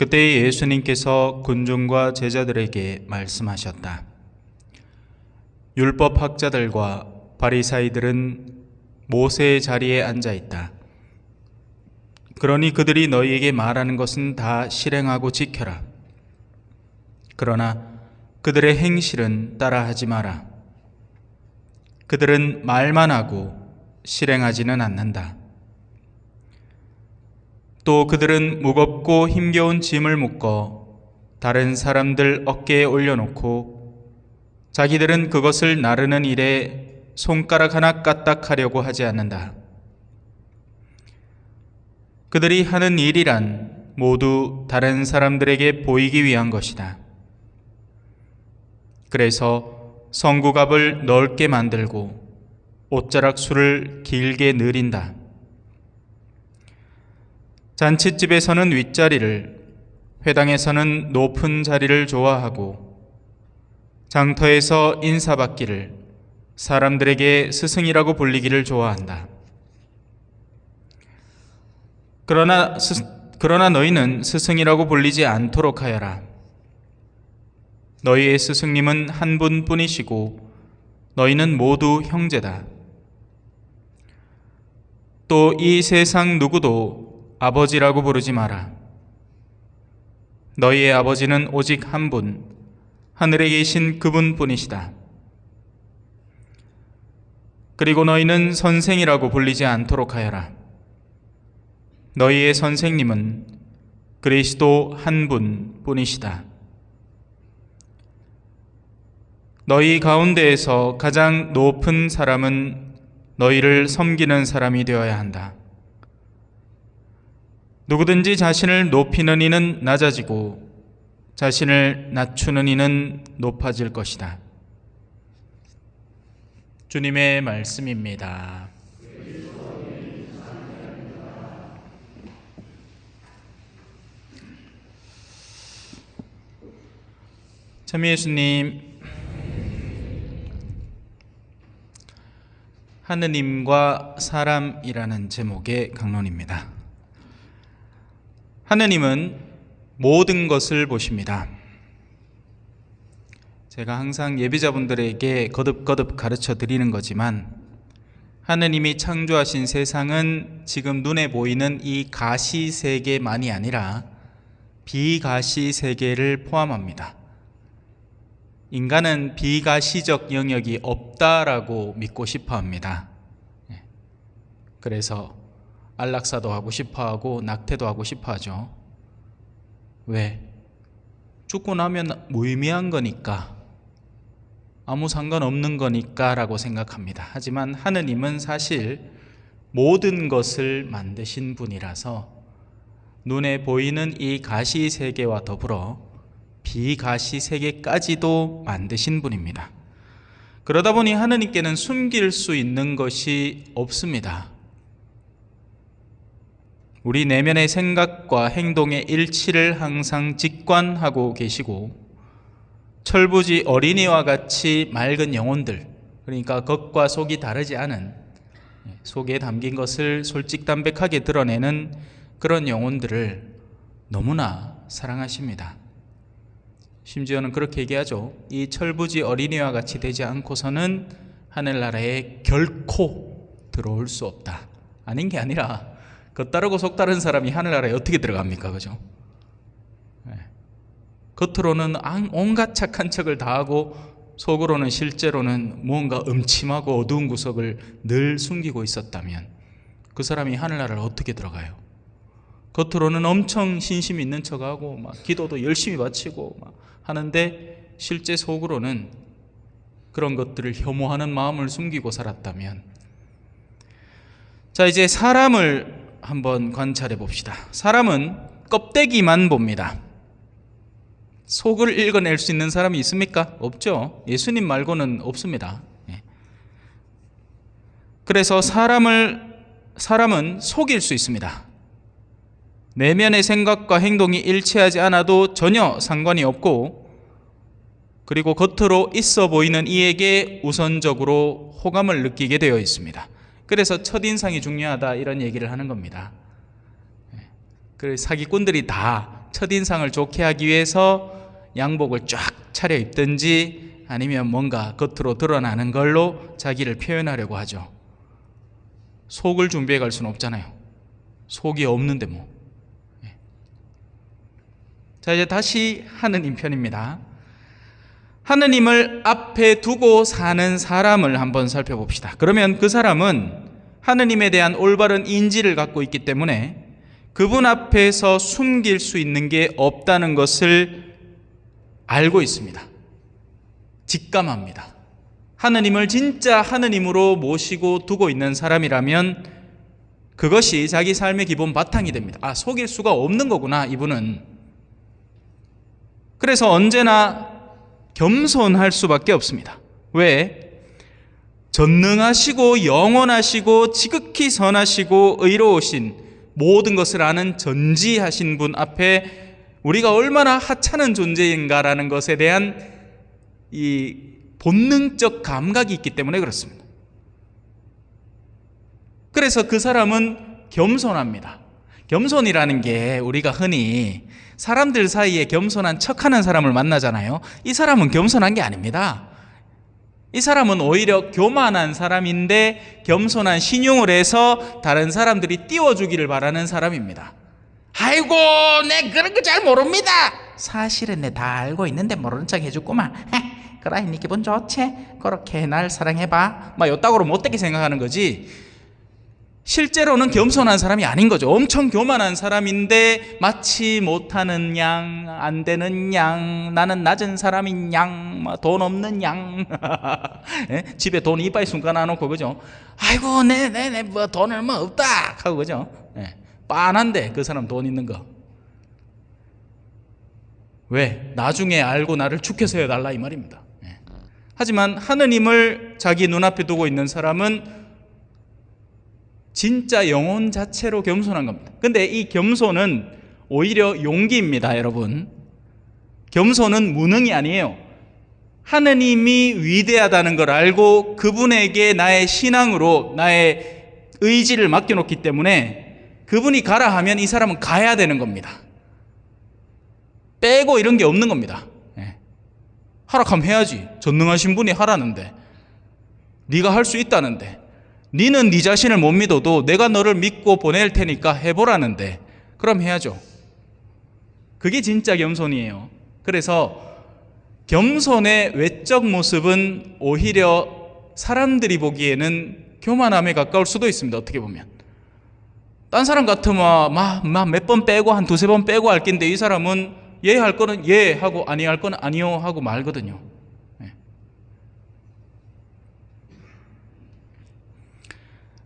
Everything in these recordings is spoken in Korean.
그때 예수님께서 군중과 제자들에게 말씀하셨다. 율법학자들과 바리사이들은 모세의 자리에 앉아 있다. 그러니 그들이 너희에게 말하는 것은 다 실행하고 지켜라. 그러나 그들의 행실은 따라하지 마라. 그들은 말만 하고 실행하지는 않는다. 또 그들은 무겁고 힘겨운 짐을 묶어 다른 사람들 어깨에 올려놓고 자기들은 그것을 나르는 일에 손가락 하나 까딱하려고 하지 않는다. 그들이 하는 일이란 모두 다른 사람들에게 보이기 위한 것이다. 그래서 성구갑을 넓게 만들고 옷자락수를 길게 늘인다. 잔칫집에서는 윗자리를, 회당에서는 높은 자리를 좋아하고 장터에서 인사받기를, 사람들에게 스승이라고 불리기를 좋아한다. 그러나 너희는 스승이라고 불리지 않도록 하여라. 너희의 스승님은 한 분뿐이시고 너희는 모두 형제다. 또 이 세상 누구도 아버지라고 부르지 마라. 너희의 아버지는 오직 한 분, 하늘에 계신 그분뿐이시다. 그리고 너희는 선생이라고 불리지 않도록 하여라. 너희의 선생님은 그리스도 한 분뿐이시다. 너희 가운데에서 가장 높은 사람은 너희를 섬기는 사람이 되어야 한다. 누구든지 자신을 높이는 이는 낮아지고 자신을 낮추는 이는 높아질 것이다. 주님의 말씀입니다. 참 예수님, 하느님과 사람이라는 제목의 강론입니다. 하느님은 모든 것을 보십니다. 제가 항상 예비자분들에게 거듭거듭 가르쳐 드리는 거지만 하느님이 창조하신 세상은 지금 눈에 보이는 이 가시세계만이 아니라 비가시세계를 포함합니다. 인간은 비가시적 영역이 없다라고 믿고 싶어 합니다. 그래서 안락사도 하고 싶어 하고 낙태도 하고 싶어 하죠. 왜? 죽고 나면 무의미한 거니까, 아무 상관없는 거니까 라고 생각합니다. 하지만 하느님은 사실 모든 것을 만드신 분이라서 눈에 보이는 이 가시세계와 더불어 비가시세계까지도 만드신 분입니다. 그러다 보니 하느님께는 숨길 수 있는 것이 없습니다. 우리 내면의 생각과 행동의 일치를 항상 직관하고 계시고 철부지 어린이와 같이 맑은 영혼들, 그러니까 겉과 속이 다르지 않은, 속에 담긴 것을 솔직담백하게 드러내는 그런 영혼들을 너무나 사랑하십니다. 심지어는 그렇게 얘기하죠. 이 철부지 어린이와 같이 되지 않고서는 하늘나라에 결코 들어올 수 없다. 아닌 게 아니라 겉다르고 속다른 사람이 하늘나라에 어떻게 들어갑니까? 그죠? 겉으로는 온갖 착한 척을 다하고 속으로는 실제로는 무언가 음침하고 어두운 구석을 늘 숨기고 있었다면 그 사람이 하늘나라를 어떻게 들어가요? 겉으로는 엄청 신심 있는 척하고 막 기도도 열심히 바치고 막 하는데 실제 속으로는 그런 것들을 혐오하는 마음을 숨기고 살았다면, 자, 이제 사람을 한번 관찰해 봅시다. 사람은 껍데기만 봅니다. 속을 읽어낼 수 있는 사람이 있습니까? 없죠. 예수님 말고는 없습니다. 그래서 사람은 속일 수 있습니다. 내면의 생각과 행동이 일치하지 않아도 전혀 상관이 없고, 그리고 겉으로 있어 보이는 이에게 우선적으로 호감을 느끼게 되어 있습니다. 그래서 첫인상이 중요하다 이런 얘기를 하는 겁니다. 그래서 사기꾼들이 다 첫인상을 좋게 하기 위해서 양복을 쫙 차려 입든지 아니면 뭔가 겉으로 드러나는 걸로 자기를 표현하려고 하죠. 속을 준비해 갈 수는 없잖아요. 속이 없는데 뭐. 자, 이제 다시 하느님 편입니다. 하느님을 앞에 두고 사는 사람을 한번 살펴봅시다. 그러면 그 사람은 하느님에 대한 올바른 인지를 갖고 있기 때문에 그분 앞에서 숨길 수 있는 게 없다는 것을 알고 있습니다. 직감합니다. 하느님을 진짜 하느님으로 모시고 두고 있는 사람이라면 그것이 자기 삶의 기본 바탕이 됩니다. 아, 속일 수가 없는 거구나, 이분은. 그래서 언제나 겸손할 수밖에 없습니다. 왜? 전능하시고 영원하시고 지극히 선하시고 의로우신 모든 것을 아는 전지하신 분 앞에 우리가 얼마나 하찮은 존재인가라는 것에 대한 이 본능적 감각이 있기 때문에 그렇습니다. 그래서 그 사람은 겸손합니다. 겸손이라는 게 우리가 흔히 사람들 사이에 겸손한 척하는 사람을 만나잖아요. 이 사람은 겸손한 게 아닙니다. 이 사람은 오히려 교만한 사람인데 겸손한 신용을 해서 다른 사람들이 띄워주기를 바라는 사람입니다. 아이고, 내 그런 거 잘 모릅니다. 사실은 내 다 알고 있는데 모르는 척 해줬구만. 그래, 네 기분 좋지? 그렇게 날 사랑해봐. 막 요따구로 못되게 생각하는 거지. 실제로는 겸손한 사람이 아닌 거죠. 엄청 교만한 사람인데 마치 못하는 양, 안 되는 양, 나는 낮은 사람인 양, 돈 없는 양. 집에 돈 이빨 순간 안 놓고, 그죠? 아이고, 내 뭐 돈 얼마 없다 하고, 그죠? 빤한데 그 사람 돈 있는 거. 왜? 나중에 알고 나를 축해서 해달라 이 말입니다. 하지만 하느님을 자기 눈앞에 두고 있는 사람은 진짜 영혼 자체로 겸손한 겁니다. 근데 이 겸손은 오히려 용기입니다, 여러분. 겸손은 무능이 아니에요. 하느님이 위대하다는 걸 알고 그분에게 나의 신앙으로 나의 의지를 맡겨놓기 때문에 그분이 가라 하면 이 사람은 가야 되는 겁니다. 빼고 이런 게 없는 겁니다. 하라하면 해야지. 전능하신 분이 하라는데, 네가 할 수 있다는데, 니는 네 자신을 못 믿어도 내가 너를 믿고 보낼 테니까 해보라는데 그럼 해야죠. 그게 진짜 겸손이에요. 그래서 겸손의 외적 모습은 오히려 사람들이 보기에는 교만함에 가까울 수도 있습니다. 어떻게 보면 딴 사람 같으면 막 몇 번 빼고 한 두세 번 빼고 할 낀데 이 사람은 예 할 거는 예 하고 아니 할 거는 아니요 하고 말거든요.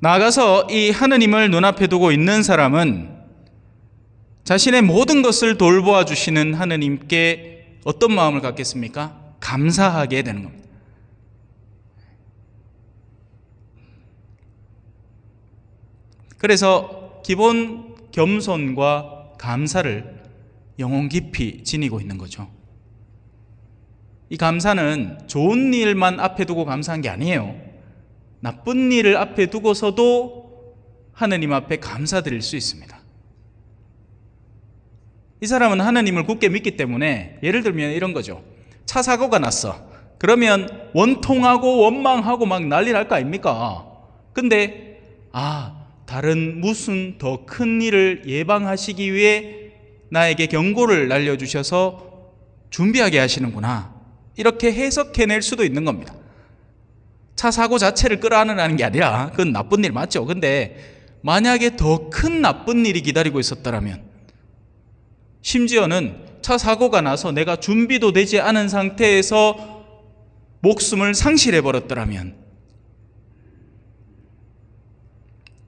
나아가서 이 하느님을 눈앞에 두고 있는 사람은 자신의 모든 것을 돌보아 주시는 하느님께 어떤 마음을 갖겠습니까? 감사하게 되는 겁니다. 그래서 기본 겸손과 감사를 영혼 깊이 지니고 있는 거죠. 이 감사는 좋은 일만 앞에 두고 감사한 게 아니에요. 나쁜 일을 앞에 두고서도 하느님 앞에 감사드릴 수 있습니다. 이 사람은 하느님을 굳게 믿기 때문에 예를 들면 이런 거죠. 차 사고가 났어. 그러면 원통하고 원망하고 막 난리 날 거 아닙니까? 근데 다른 무슨 더 큰 일을 예방하시기 위해 나에게 경고를 날려주셔서 준비하게 하시는구나, 이렇게 해석해낼 수도 있는 겁니다. 차 사고 자체를 끌어안으라는 게 아니라 그건 나쁜 일 맞죠. 근데 만약에 더 큰 나쁜 일이 기다리고 있었다면, 심지어는 차 사고가 나서 내가 준비도 되지 않은 상태에서 목숨을 상실해 버렸더라면,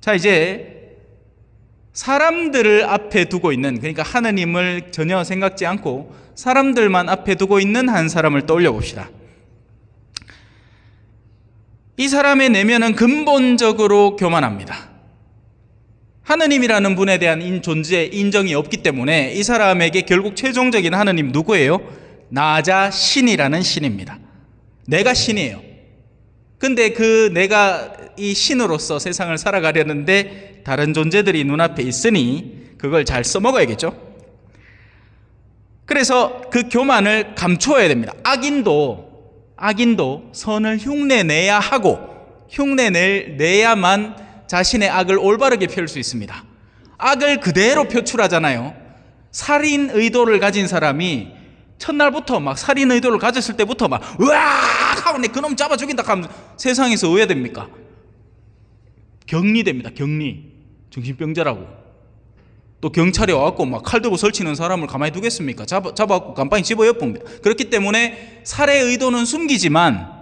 자, 이제 사람들을 앞에 두고 있는, 그러니까 하느님을 전혀 생각지 않고 사람들만 앞에 두고 있는 한 사람을 떠올려 봅시다. 이 사람의 내면은 근본적으로 교만합니다. 하느님이라는 분에 대한 존재 인정이 없기 때문에 이 사람에게 결국 최종적인 하느님 누구예요? 나자 신이라는 신입니다. 내가 신이에요. 근데 그 내가 이 신으로서 세상을 살아가려는데 다른 존재들이 눈앞에 있으니 그걸 잘 써먹어야겠죠. 그래서 그 교만을 감추어야 됩니다. 악인도 선을 흉내내야 하고 흉내내야만 자신의 악을 올바르게 펼 수 있습니다. 악을 그대로 표출하잖아요. 살인 의도를 가진 사람이 첫날부터 막 살인 의도를 가졌을 때부터 막 으악 하고 내 그놈 잡아 죽인다 하면 세상에서 왜 됩니까? 격리됩니다. 격리. 정신병자라고. 또 경찰이 와갖고 막 칼 들고 설치는 사람을 가만히 두겠습니까? 잡아갖고 간판에 집어 엿봅니다. 그렇기 때문에 살해 의도는 숨기지만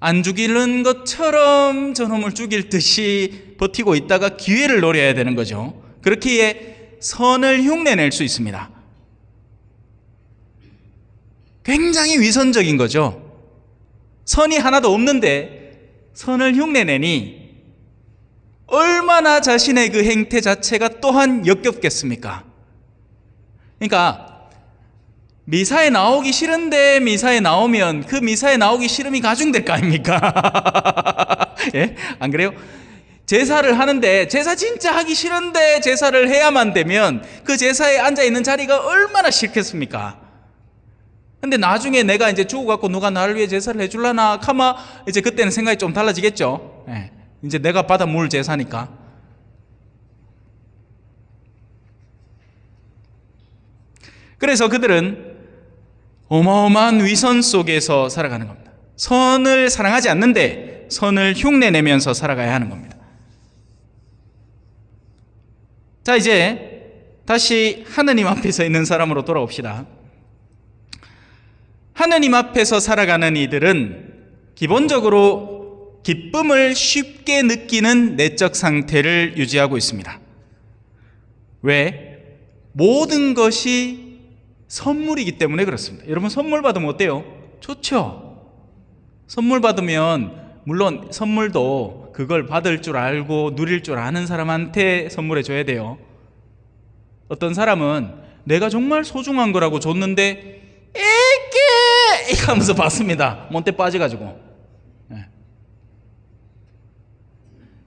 안 죽이는 것처럼 저놈을 죽일 듯이 버티고 있다가 기회를 노려야 되는 거죠. 그렇기에 선을 흉내낼 수 있습니다. 굉장히 위선적인 거죠. 선이 하나도 없는데 선을 흉내내니 얼마나 자신의 그 행태 자체가 또한 역겹겠습니까? 그러니까 미사에 나오기 싫은데 미사에 나오면 그 미사에 나오기 싫음이 가중될 거 아닙니까? 예? 안 그래요? 제사를 하는데 제사 진짜 하기 싫은데 제사를 해야만 되면 그 제사에 앉아있는 자리가 얼마나 싫겠습니까? 근데 나중에 내가 이제 죽어갖고 누가 나를 위해 제사를 해줄라나 카마 이제 그때는 생각이 좀 달라지겠죠. 예. 이제 내가 받아 물 제사니까. 그래서 그들은 어마어마한 위선 속에서 살아가는 겁니다. 선을 사랑하지 않는데 선을 흉내내면서 살아가야 하는 겁니다. 자, 이제 다시 하느님 앞에 서 있는 사람으로 돌아옵시다. 하느님 앞에서 살아가는 이들은 기본적으로 기쁨을 쉽게 느끼는 내적 상태를 유지하고 있습니다. 왜? 모든 것이 선물이기 때문에 그렇습니다. 여러분 선물 받으면 어때요? 좋죠? 선물 받으면 물론 선물도 그걸 받을 줄 알고 누릴 줄 아는 사람한테 선물해 줘야 돼요. 어떤 사람은 내가 정말 소중한 거라고 줬는데 에게 하면서 받습니다. 몬테 빠져가지고.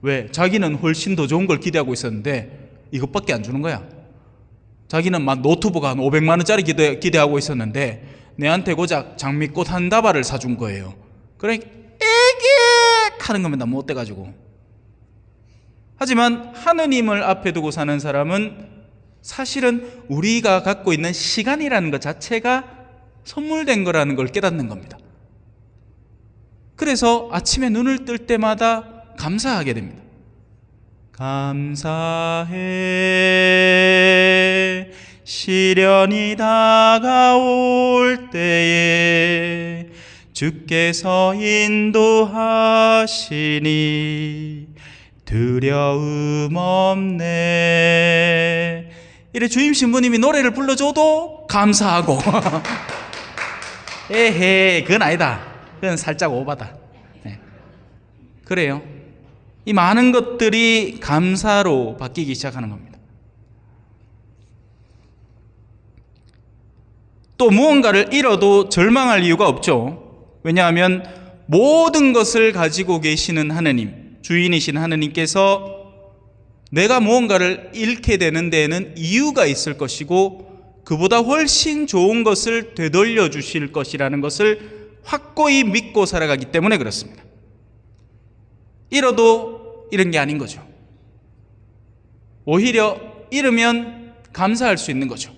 왜? 자기는 훨씬 더 좋은 걸 기대하고 있었는데 이것밖에 안 주는 거야. 자기는 막 노트북 한 500만 원짜리 기대하고 있었는데 내한테 고작 장미꽃 한 다발을 사준 거예요. 그래 에게 하는 겁니다. 못 돼가지고. 하지만 하느님을 앞에 두고 사는 사람은 사실은 우리가 갖고 있는 시간이라는 것 자체가 선물된 거라는 걸 깨닫는 겁니다. 그래서 아침에 눈을 뜰 때마다 감사하게 됩니다. 감사해 시련이 다가올 때에 주께서 인도하시니 두려움 없네. 이래 주임 신부님이 노래를 불러줘도 감사하고 에헤 그건 아니다. 그건 살짝 오바다. 네. 그래요. 이 많은 것들이 감사로 바뀌기 시작하는 겁니다. 또 무언가를 잃어도 절망할 이유가 없죠. 왜냐하면 모든 것을 가지고 계시는 하느님, 주인이신 하느님께서 내가 무언가를 잃게 되는 데에는 이유가 있을 것이고 그보다 훨씬 좋은 것을 되돌려 주실 것이라는 것을 확고히 믿고 살아가기 때문에 그렇습니다. 잃어도 잃은 게 아닌 거죠. 오히려 잃으면 감사할 수 있는 거죠.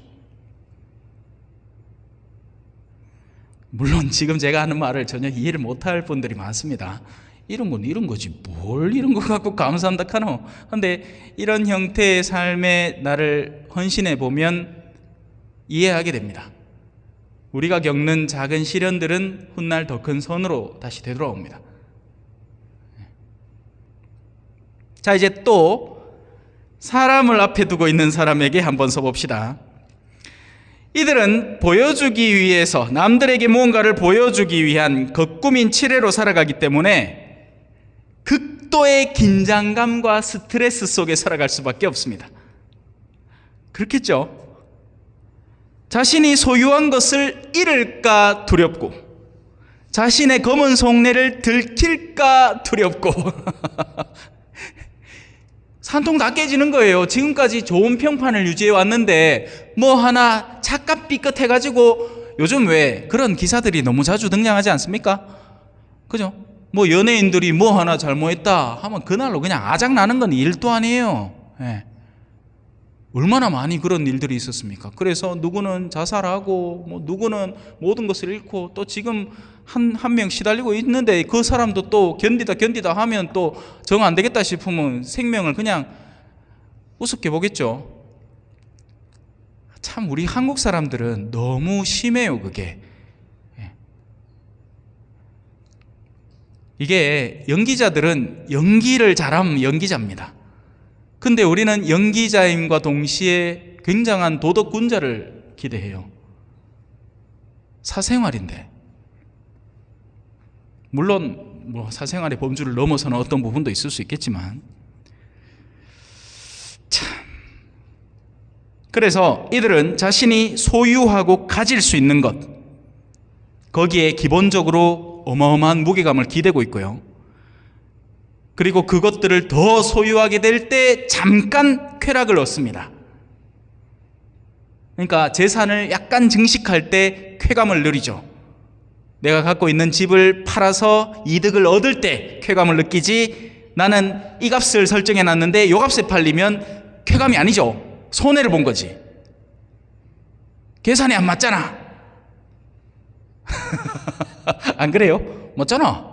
물론 지금 제가 하는 말을 전혀 이해를 못할 분들이 많습니다. 잃은 건 잃은 거지 뭘 잃은 거 갖고 감사한다 카노. 그런데 이런 형태의 삶에 나를 헌신해 보면 이해하게 됩니다. 우리가 겪는 작은 시련들은 훗날 더 큰 선으로 다시 되돌아옵니다. 자, 이제 또 사람을 앞에 두고 있는 사람에게 한번 써봅시다. 이들은 보여주기 위해서 남들에게 무언가를 보여주기 위한 거꾸민 치레로 살아가기 때문에 극도의 긴장감과 스트레스 속에 살아갈 수밖에 없습니다. 그렇겠죠? 자신이 소유한 것을 잃을까 두렵고 자신의 검은 속내를 들킬까 두렵고 산통 다 깨지는 거예요. 지금까지 좋은 평판을 유지해 왔는데 뭐 하나 착각 삐끗해가지고, 요즘 왜 그런 기사들이 너무 자주 등장하지 않습니까? 그죠? 뭐 연예인들이 뭐 하나 잘못했다 하면 그날로 그냥 아작나는 건 일도 아니에요. 예. 얼마나 많이 그런 일들이 있었습니까? 그래서 누구는 자살하고, 뭐 누구는 모든 것을 잃고, 또 지금 한 명 시달리고 있는데 그 사람도 또 견디다 하면 또 정 안 되겠다 싶으면 생명을 그냥 우습게 보겠죠. 참 우리 한국 사람들은 너무 심해요, 그게. 이게 연기자들은 연기를 잘하면 연기자입니다. 근데 우리는 연기자임과 동시에 굉장한 도덕군자를 기대해요. 사생활인데. 물론 뭐 사생활의 범주를 넘어서는 어떤 부분도 있을 수 있겠지만, 참. 그래서 이들은 자신이 소유하고 가질 수 있는 것, 거기에 기본적으로 어마어마한 무게감을 기대고 있고요. 그리고 그것들을 더 소유하게 될 때 잠깐 쾌락을 얻습니다. 그러니까 재산을 약간 증식할 때 쾌감을 누리죠. 내가 갖고 있는 집을 팔아서 이득을 얻을 때 쾌감을 느끼지, 나는 이 값을 설정해 놨는데 이 값에 팔리면 쾌감이 아니죠. 손해를 본 거지. 계산이 안 맞잖아. 안 그래요? 맞잖아.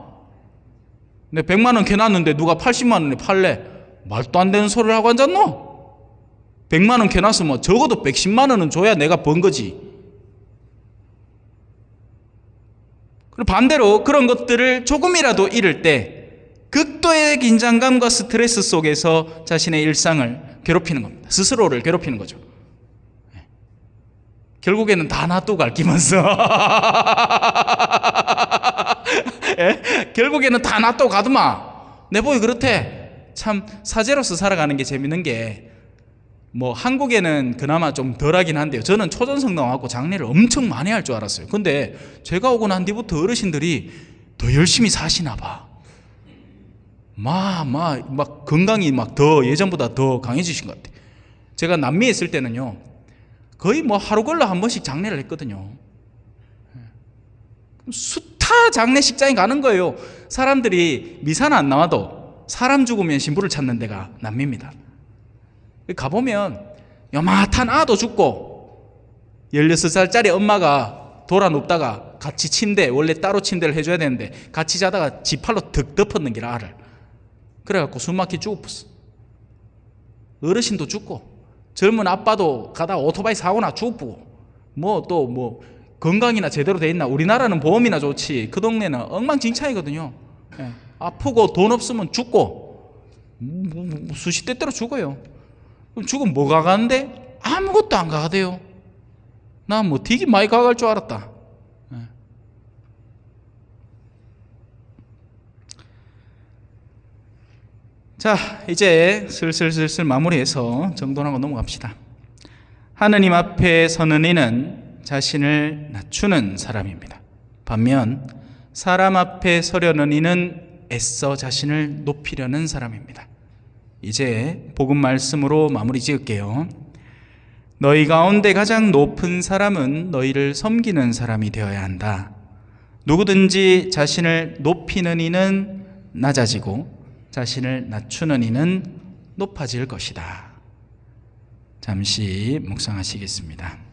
내 100만 원 캐놨는데 누가 80만 원에 팔래? 말도 안 되는 소리를 하고 앉았노? 100만 원 캐놨으면 적어도 110만 원은 줘야 내가 번 거지. 그리고 반대로 그런 것들을 조금이라도 잃을 때 극도의 긴장감과 스트레스 속에서 자신의 일상을 괴롭히는 겁니다. 스스로를 괴롭히는 거죠. 결국에는 다 놔두고 갈기면서 결국에는 다 놔두고 가더만. 내 보기 그렇대. 참 사제로서 살아가는 게 재밌는 게, 뭐 한국에는 그나마 좀 덜하긴 한데요. 저는 초전성 나와갖고 장례를 엄청 많이 할 줄 알았어요. 근데 제가 오고 난 뒤부터 어르신들이 더 열심히 사시나 봐. 막 건강이 막 더 예전보다 더 강해지신 것 같아요. 제가 남미에 있을 때는요, 거의 뭐 하루 걸러 한 번씩 장례를 했거든요. 숱하 장례식장에 가는 거예요. 사람들이 미사는 안 나와도 사람 죽으면 신부를 찾는 데가 남미입니다. 가보면 요만한 아도 죽고 16살짜리 엄마가 돌아 눕다가 같이 침대, 원래 따로 침대를 해줘야 되는데 같이 자다가 지팔로 득 덮었는 게 알을. 그래갖고 숨막히 죽었어. 어르신도 죽고 젊은 아빠도 가다가 오토바이 사고나 죽고, 뭐 또 뭐 건강이나 제대로 돼 있나. 우리나라는 보험이나 좋지 그 동네는 엉망진창이거든요. 아프고 돈 없으면 죽고 수시때때로 죽어요. 그럼 죽으면 뭐가 가는데? 아무것도 안 가가돼요. 난 뭐 되게 많이 가갈 줄 알았다. 자, 이제 슬슬 마무리해서 정돈하고 넘어갑시다. 하느님 앞에 서는 이는 자신을 낮추는 사람입니다. 반면 사람 앞에 서려는 이는 애써 자신을 높이려는 사람입니다. 이제 복음 말씀으로 마무리 지을게요. 너희 가운데 가장 높은 사람은 너희를 섬기는 사람이 되어야 한다. 누구든지 자신을 높이는 이는 낮아지고 자신을 낮추는 이는 높아질 것이다. 잠시 묵상하시겠습니다.